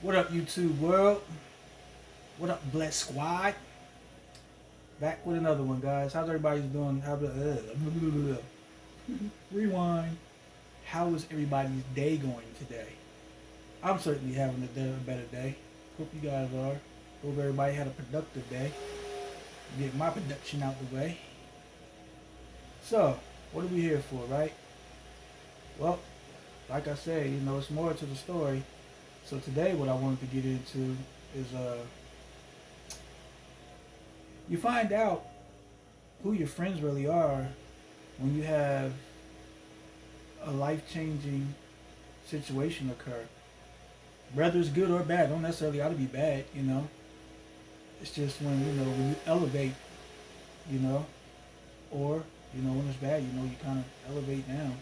What up, YouTube world? What up, Bless Squad? Back with another one, guys. How's everybody's doing? Rewind. How is everybody's day going today? I'm certainly having a better day. Hope you guys are. Hope everybody had a productive day. Get my production out the way. So, what are we here for, right? Well, like I said, it's more to the story. So today, what I wanted to get into is you find out who your friends really are when you have a life-changing situation occur. Whether it's good or bad, don't necessarily got to be bad. It's just when you elevate, you know, or when it's bad, you kind of elevate down.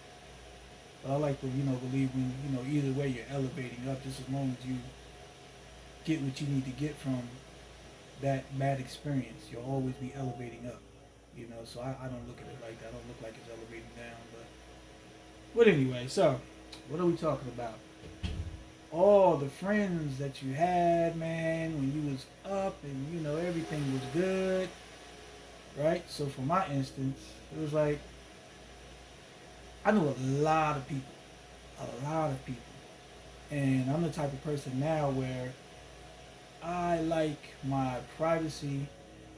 But I like to believe when either way you're elevating up, just as long as you get what you need to get from that bad experience, you'll always be elevating up. So I don't look at it like that. I don't look like it's elevating down. But anyway, so what are we talking about? All the friends that you had, man, when you was up and everything was good, right? So for my instance, it was like I knew a lot of people, and I'm the type of person now where I like my privacy,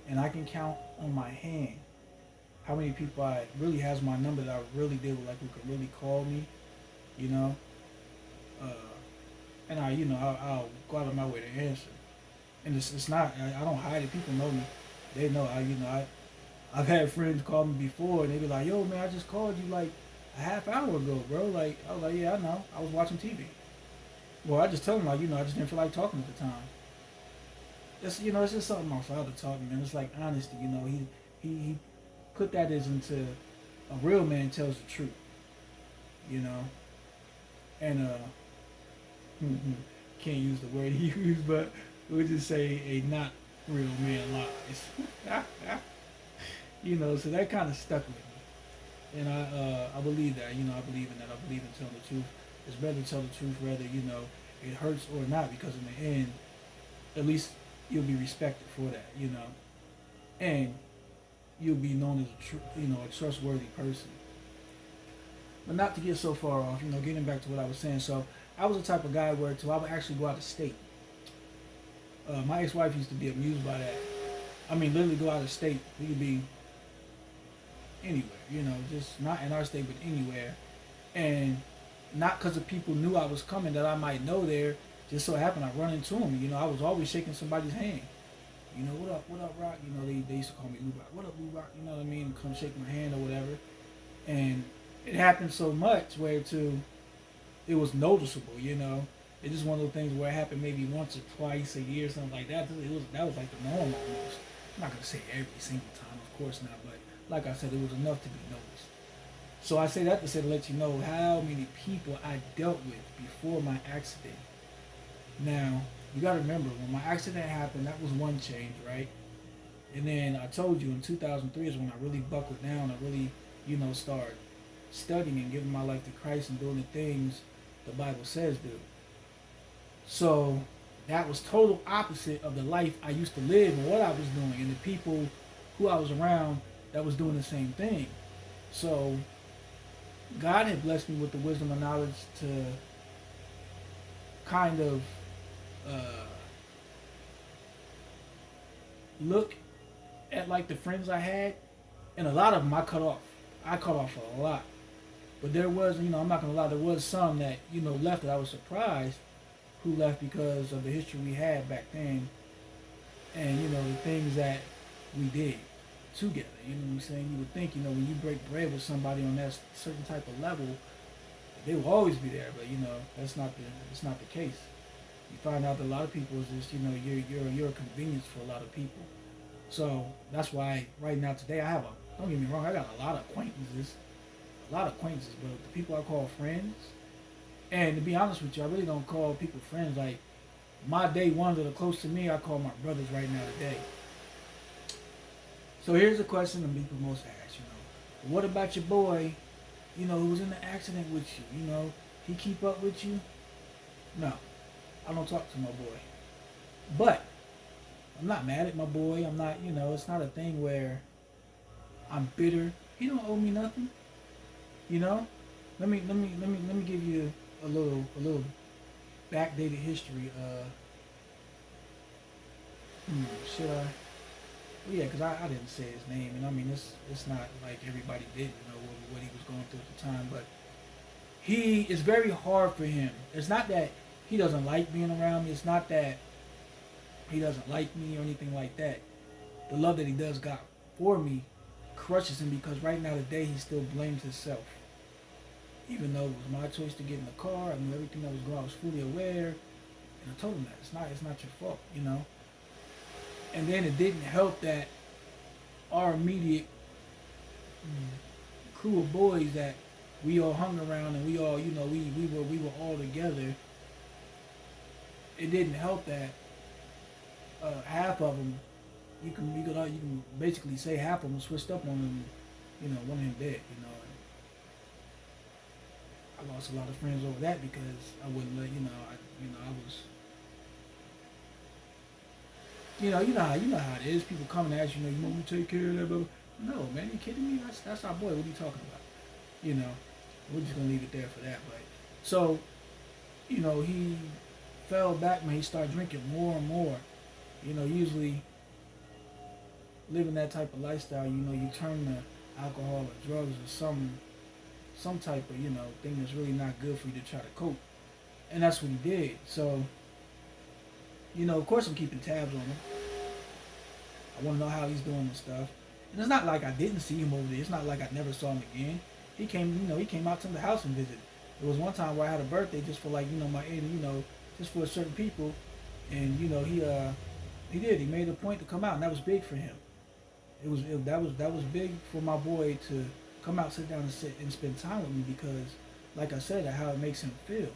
and I can count on my hand how many people I really has my number that I really deal with, like who could really call me, you know, uh, and I'll go out of my way to answer. And it's not I don't hide it. People know me. They know I've had friends call me before, and they be like, "Yo, man, I just called you like a half hour ago, bro." Like I was like, "Yeah, I know. I was watching TV." Well, I just tell them like, I just didn't feel like talking at the time. It's just something my father taught me, man. It's like honesty. He put that as into a real man tells the truth. You know, and can't use the word he used, but we'll just say a not real man lies. So that kind of stuck with me, and I believe that. I believe in that. I believe in telling the truth. It's better to tell the truth, whether it hurts or not, because in the end, at least you'll be respected for that. And you'll be known as a trustworthy person. But not to get so far off, getting back to what I was saying. So I was the type of guy where I would actually go out of state. My ex-wife used to be amused by that. I mean, literally go out of state. We could be anywhere, just not in our state, but anywhere. And not because the people knew I was coming that I might know there. Just so happened I run into them. I was always shaking somebody's hand. What up, Rock? They used to call me Lou Rock. What up, Lou Rock? You know what I mean? Come shake my hand or whatever. And it happened so much where it was noticeable. It's just one of those things where it happened maybe once or twice a year, something like that. That was like the norm almost. I'm not gonna say every single time, of course not, but like I said, it was enough to be noticed. So I say that to let you know how many people I dealt with before my accident. Now, you gotta remember, when my accident happened, that was one change, right? And then I told you in 2003 is when I really buckled down. I really, started studying and giving my life to Christ and doing the things the Bible says do. So that was total opposite of the life I used to live and what I was doing and the people who I was around that was doing the same thing. So God had blessed me with the wisdom and knowledge to kind of uh, look at like the friends I had, and a lot of them I cut off. I cut off a lot, but there was, I'm not gonna lie, there was some that left that I was surprised who left because of the history we had back then, and the things that we did together. You know what I'm saying? You would think, when you break bread with somebody on that certain type of level, they will always be there, but that's not the case. You find out that a lot of people is just you're a convenience for a lot of people. So that's why right now today don't get me wrong, I got a lot of acquaintances, but the people I call friends, and to be honest with you, I really don't call people friends. Like my day ones that are close to me, I call my brothers right now today. So here's a question that people most ask, what about your boy, who was in the accident with you? He keep up with you? No. I don't talk to my boy. But I'm not mad at my boy. I'm not, it's not a thing where I'm bitter. He don't owe me nothing. You know. Let me give you a little backdated history. Should I? Well, yeah, because I didn't say his name, and I mean it's not like everybody didn't know what he was going through at the time, but he it's very hard for him. It's not that he doesn't like being around me. It's not that he doesn't like me or anything like that. The love that he does got for me crushes him because right now today he still blames himself. Even though it was my choice to get in the car, I knew everything that was going on. I was fully aware, and I told him that it's not your fault. And then it didn't help that our immediate crew of boys that we all hung around and we all, we were all together. It didn't help that half of them, you can basically say half of them switched up on him, one of him dead. I lost a lot of friends over that because I wouldn't let, I was, you know how it is. People come and ask you want me to take care of that, blah, blah. No, man, you kidding me? That's our boy. What are you talking about? You know, we're just gonna leave it there for that. But so, he fell back, man. He started drinking more and more. Usually living that type of lifestyle, you turn to alcohol or drugs or some type of thing that's really not good for you to try to cope. And that's what he did. So, of course I'm keeping tabs on him. I want to know how he's doing and stuff. And it's not like I didn't see him over there. It's not like I never saw him again. He came out to the house and visited. There was one time where I had a birthday just for like, my just for certain people. And, he did. He made a point to come out, and that was big for him. That was big for my boy to come out, sit down, and spend time with me because, like I said, how it makes him feel,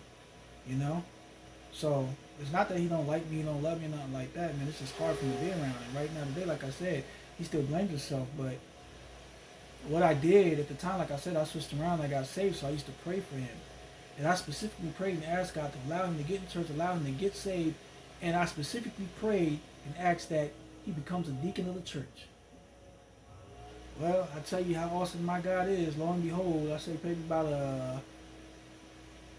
So it's not that he don't like me, he don't love me, nothing like that, man. It's just hard for me to be around him. Right now today, like I said, he still blames himself. But what I did at the time, like I said, I switched around. I got saved, so I used to pray for him, and I specifically prayed and asked God to allow him to get in church, allow him to get saved, and I specifically prayed and asked that he becomes a deacon of the church. Well, I tell you how awesome my God is. Lo and behold, I say maybe about a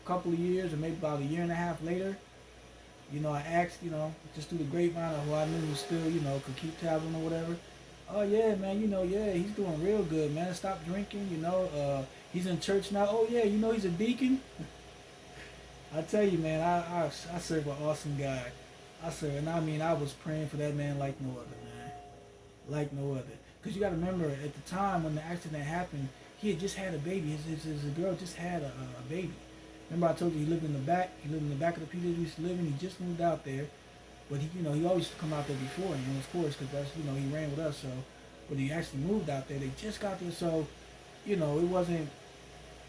couple of years or maybe about a year and a half later, I asked, just through the grapevine of who I knew was still, could keep tabs on or whatever. Oh yeah, man, yeah, he's doing real good, man. Stop drinking, he's in church now. Oh yeah, he's a deacon. I tell you, man, I serve an awesome God. I was praying for that man like no other, man. Like no other. Because you got to remember, at the time when the accident happened, he had just had a baby. His girl just had a baby. Remember I told you he lived in the back? He lived in the back of the PJ we used to live in. He just moved out there. But he always used to come out there before. And of course, because that's, he ran with us. So when he actually moved out there, they just got there. So, I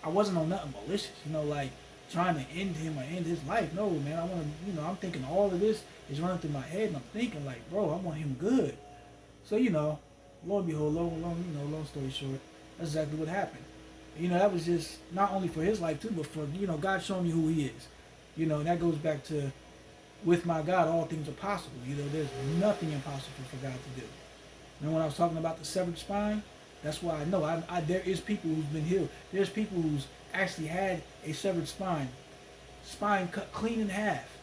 wasn't on nothing malicious, like trying to end him or end his life. No, man, I want to, I'm thinking all of this is running through my head. And I'm thinking like, bro, I want him good. So, lo and behold, long story short, that's exactly what happened. That was just not only for his life too, but for, God showing me who he is. And that goes back to, with my God, all things are possible. There's nothing impossible for God to do. And when I was talking about the severed spine, that's why I know there is people who've been healed. There's people who's actually had a severed spine cut clean in half.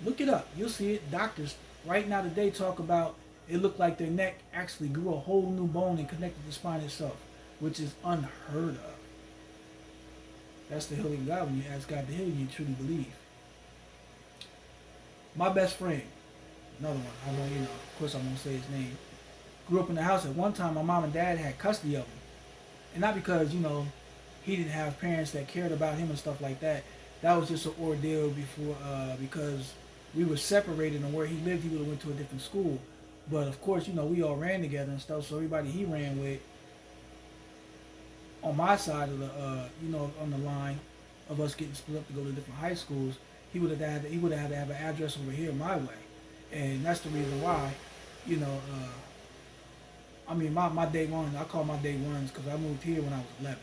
Look it up. You'll see it. Doctors right now today talk about it looked like their neck actually grew a whole new bone and connected the spine itself, which is unheard of. That's the healing of God when you ask God to heal you, you truly believe. My best friend, another one, I won't, of course I won't say his name, grew up in the house. At one time, my mom and dad had custody of him. And not because, he didn't have parents that cared about him and stuff like that. That was just an ordeal because we were separated, and where he lived, he would have went to a different school. But of course, we all ran together and stuff, so everybody he ran with, on my side of the, on the line of us getting split up to go to different high schools, he would have had to have an address over here my way. And that's the reason why, my day one, I call my day ones because I moved here when I was 11.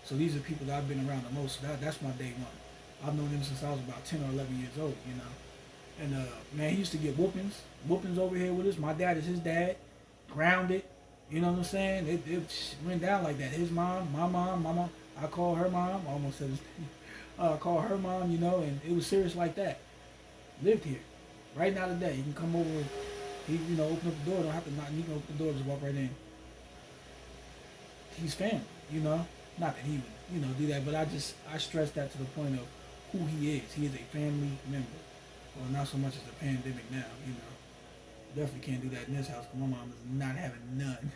So these are people that I've been around the most. So that's my day one. I've known them since I was about 10 or 11 years old, And man, he used to get whoopings over here with us. My dad is his dad, grounded. You know what I'm saying? It went down like that. His mom, my mom. I call her mom. I almost said his name. I call her mom. You know, and it was serious like that. Lived here, right now today. You can come over. He, open up the door. Don't have to knock. You can open the door. Just walk right in. He's family. You know, not that he would, do that, but I stress that to the point of who he is. He is a family member. Well, not so much as a pandemic now. Definitely can't do that in this house because my mom is not having none.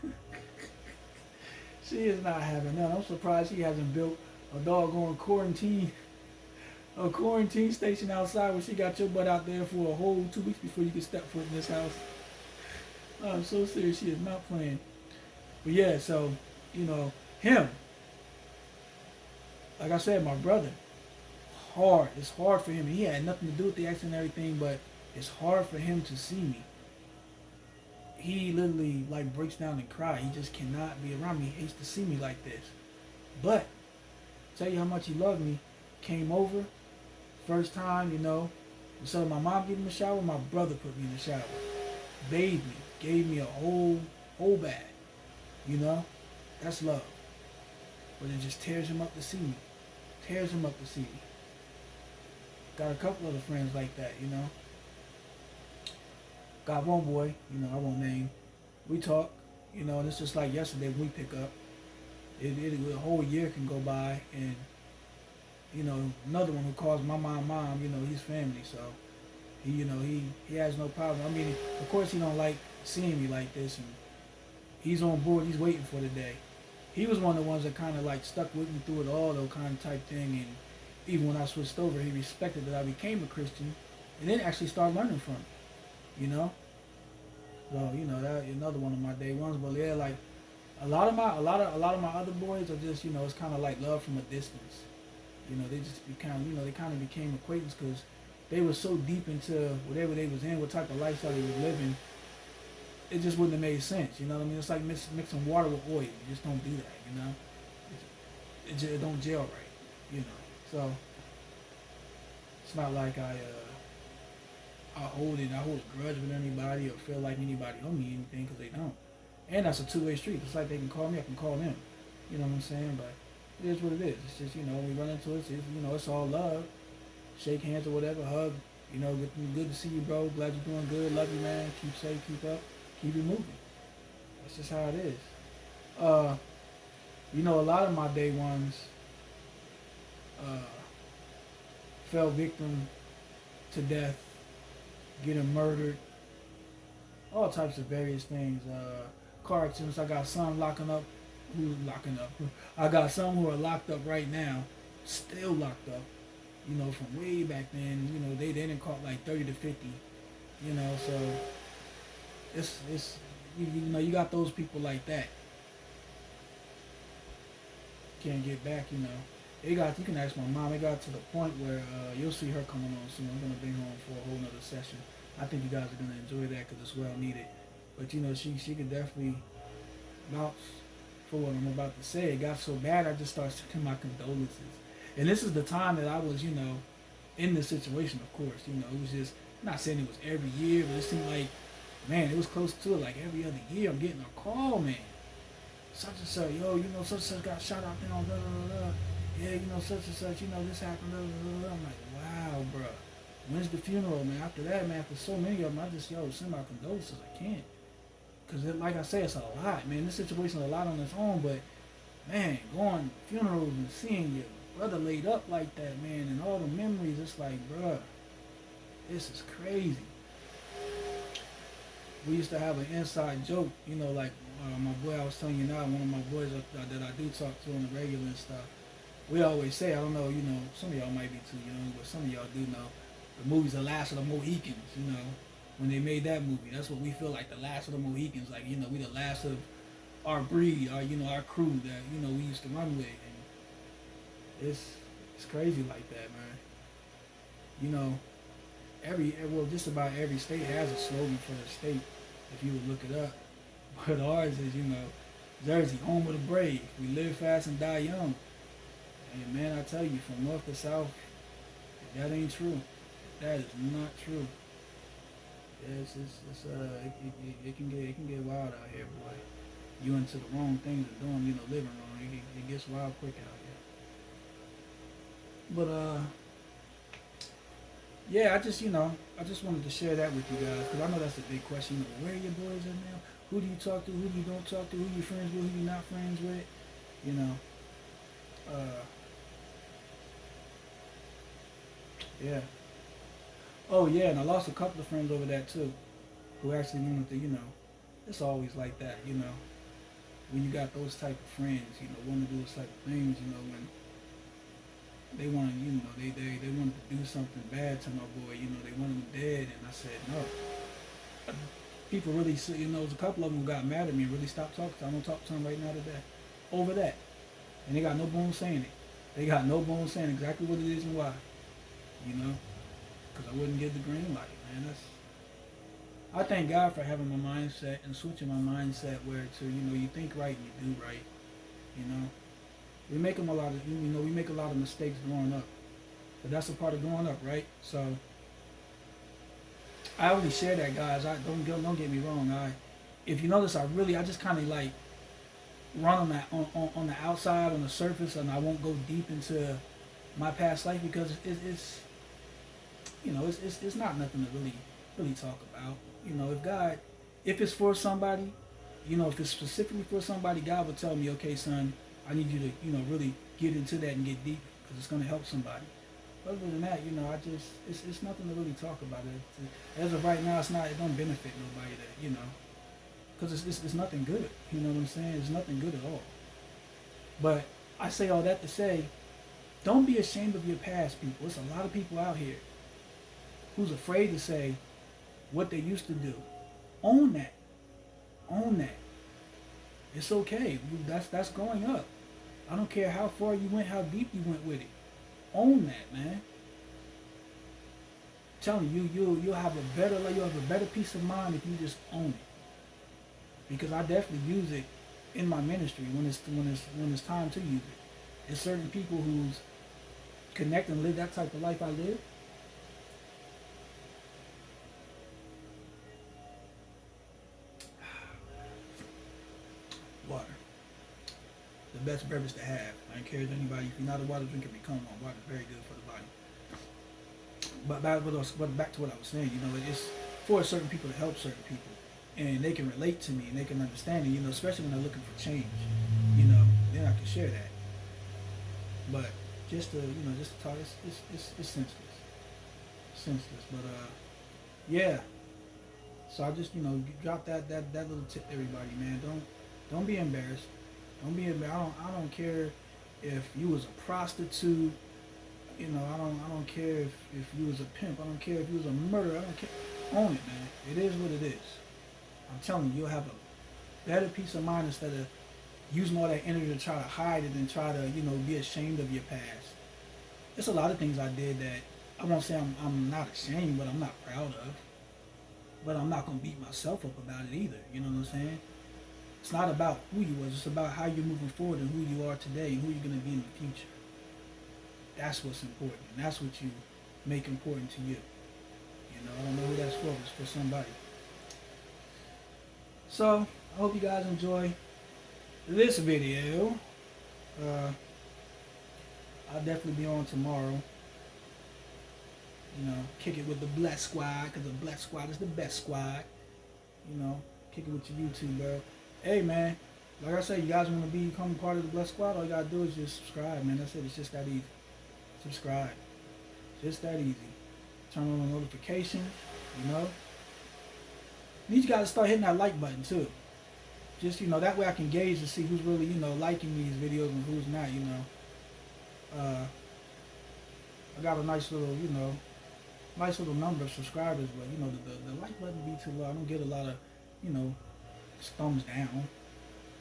She is not having none. I'm surprised she hasn't built a doggone a quarantine station outside where she got your butt out there for a whole 2 weeks before you can step foot in this house. I'm so serious. She is not playing. But yeah, so, him, like I said, my brother, hard. It's hard for him. He had nothing to do with the accident and everything, but it's hard for him to see me. He literally like breaks down and cries. He just cannot be around me. He hates to see me like this. But tell you how much he loved me. Came over, first time, instead of my mom giving me a shower, my brother put me in the shower. Bathed me, gave me a whole bath. That's love. But it just tears him up to see me. Tears him up to see me. Got a couple other friends like that, Got one boy, I won't name. We talk, and it's just like yesterday when we pick up. A whole year can go by, and, another one who calls my mom, he's family, so he has no problem. I mean, of course he don't like seeing me like this, and he's on board, he's waiting for the day. He was one of the ones that kind of like stuck with me through it all, though, kind of type thing, and even when I switched over, he respected that I became a Christian, and then actually started learning from me. So that another one of my day ones. But yeah, like a lot of my other boys are just it's kind of like love from a distance. They just they kind of became acquaintance because they were so deep into whatever they was in, what type of lifestyle they was living. It just wouldn't have made sense. You know what I mean? It's like mixing water with oil. You just don't do that. It don't gel right. So it's not like I hold a grudge with anybody or feel like anybody owe me anything because they don't. And that's a two-way street. It's like they can call me, I can call them. You know what I'm saying? But it is what it is. It's just, when we run into it, it's all love. Shake hands or whatever, hug. Good to see you, bro. Glad you're doing good. Love you, man. Keep safe, keep up, keep it moving. That's just how it is. A lot of my day ones fell victim to death, getting murdered, all types of various things. Car accidents. I got some locking up. Who's locking up? I got some who are locked up right now, still locked up. From way back then. They didn't caught like 30 to 50. So it's you got those people like that. Can't get back. You can ask my mom. It got to the point where you'll see her coming on soon. I'm gonna bring her on for a whole nother session. I think you guys are gonna enjoy that because it's well needed. But she could definitely vouch for what I'm about to say. It got so bad, I just started sending my condolences. And this is the time that I was, in this situation. Of course, it was just I'm not saying it was every year, but it seemed like, man, it was close to it. Like every other year, I'm getting a call, man. Such and such, yo, such and such got shot out there on blah blah blah. Yeah, such and such, this happened, blah, blah, blah. I'm like, wow, bro. When's the funeral, man? After that, man, after so many of them, I just, send my condolences. I can't. Because, like I say, it's a lot, man. This situation is a lot on its own, but, man, going to funerals and seeing your brother laid up like that, man, and all the memories, it's like, bro, this is crazy. We used to have an inside joke, like my boy I was telling you now, one of my boys that I do talk to on the regular and stuff. We always say, I don't know, some of y'all might be too young, but some of y'all do know, the movie's The Last of the Mohicans, when they made that movie. That's what we feel like, the last of the Mohicans, like, we the last of our breed, our crew that, we used to run with. And it's crazy like that, man. Just about every state has a slogan for the state, if you would look it up. But ours is, Jersey, home of the brave. We live fast and die young. And man, I tell you, from north to south, that ain't true. That is not true. Yeah, it can get wild out here, boy. You into the wrong things and doing, living wrong. It gets wild quick out here. But yeah, I just wanted to share that with you guys because I know that's a big question. Where are your boys at now? Who do you talk to? Who do you don't talk to? Who you friends with? Who you not friends with? You know, uh, yeah. Oh yeah, and I lost a couple of friends over that too, who actually wanted to, it's always like that, when you got those type of friends, want to do those type of things, when they want to, they wanted to do something bad to my boy, they wanted him dead, and I said no. People really, there's a couple of them who got mad at me and really stopped talking to him. I don't talk to him right now today over that, and they got no bones saying it. They got no bones saying exactly what it is and why, because I wouldn't give the green light, man. I thank God for having my mindset and switching my mindset where to, you think right and you do right, you know. We make them a lot of, we make a lot of mistakes growing up, but that's a part of growing up, right? So I only share that, guys. I don't get me wrong. If you notice, I just kind of like run on that on the outside, on the surface, and I won't go deep into my past life because it's not nothing to really talk about. If it's for somebody, if it's specifically for somebody, God would tell me, okay, son, I need you to, really get into that and get deep because it's going to help somebody. Other than that, it's nothing to really talk about. As of right now, it don't benefit nobody because it's nothing good. You know what I'm saying? It's nothing good at all. But I say all that to say, don't be ashamed of your past, people. There's a lot of people out here who's afraid to say what they used to do. Own that. Own that. It's okay. That's growing up. I don't care how far you went, how deep you went with it. Own that, man. I'm telling you, you'll have a better peace of mind if you just own it. Because I definitely use it in my ministry when it's time to use it. There's certain people who's connect and live that type of life I live. Water. The best beverage to have. I encourage anybody, if you're not a water drinker, become one. Water is very good for the body. But back to what I was saying, it's for certain people to help certain people. And they can relate to me and they can understand it, especially when they're looking for change. Then I can share that. But just to talk, it's senseless. Senseless. But yeah. So I just, drop that little tip to everybody, man. Don't be embarrassed. Don't be embarrassed. I don't care if you was a prostitute. I don't care if you was a pimp. I don't care if you was a murderer. I don't care. Own it, man. It is what it is. I'm telling you, you'll have a better peace of mind instead of using all that energy to try to hide it and try to, be ashamed of your past. There's a lot of things I did that I won't say I'm not ashamed, but I'm not proud of. But I'm not going to beat myself up about it either. You know what I'm saying? It's not about who you was. It's about how you're moving forward and who you are today and who you're going to be in the future. That's what's important. And that's what you make important to you. I don't know who that's for. It's for somebody. So, I hope you guys enjoy this video. I'll definitely be on tomorrow. Kick it with the Black Squad, because the Black Squad is the best squad. Kick it with your YouTube, bro. Hey, man, like I said, you guys want to become part of the Black Squad, all you got to do is just subscribe, man. That's it. It's just that easy. Subscribe. Just that easy. Turn on the notifications, You got to start hitting that like button, too. Just, that way I can gauge to see who's really, liking these videos and who's not, I got a nice little number of subscribers, but, the like button be too low. I don't get a lot of, thumbs down.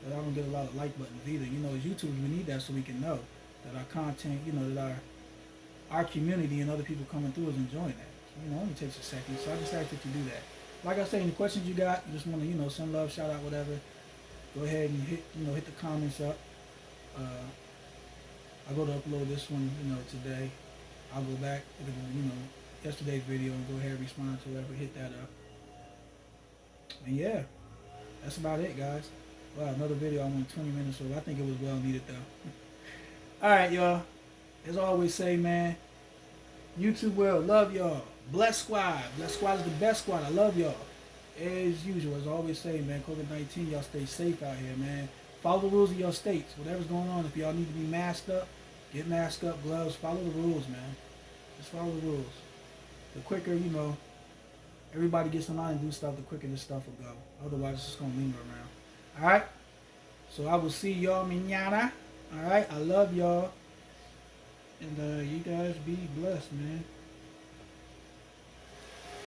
But I don't get a lot of like buttons either. As YouTubers, we need that so we can know that our content, that our community and other people coming through is enjoying that. It only takes a second, so I just ask that you do that. Like I say, any questions you got, you just want to, send love, shout out, whatever, go ahead and hit the comments up. I go to upload this one, today. I'll go back to yesterday's video and go ahead and respond to whoever, hit that up. And yeah, that's about it, guys. Wow, another video. I went 20 minutes, so I think it was well needed, though. All right, y'all. As I always say, man, YouTube world, love y'all. Bless Squad. Bless Squad is the best squad. I love y'all. As usual, as I always say, man, COVID-19, y'all stay safe out here, man. Follow the rules of your states. Whatever's going on, if y'all need to be masked up, get masked up, gloves. Follow the rules, man. Just follow the rules. The quicker, everybody gets in line and do stuff, the quicker this stuff will go. Otherwise, it's just going to linger around. All right? So I will see y'all mañana. All right? I love y'all. And you guys be blessed, man.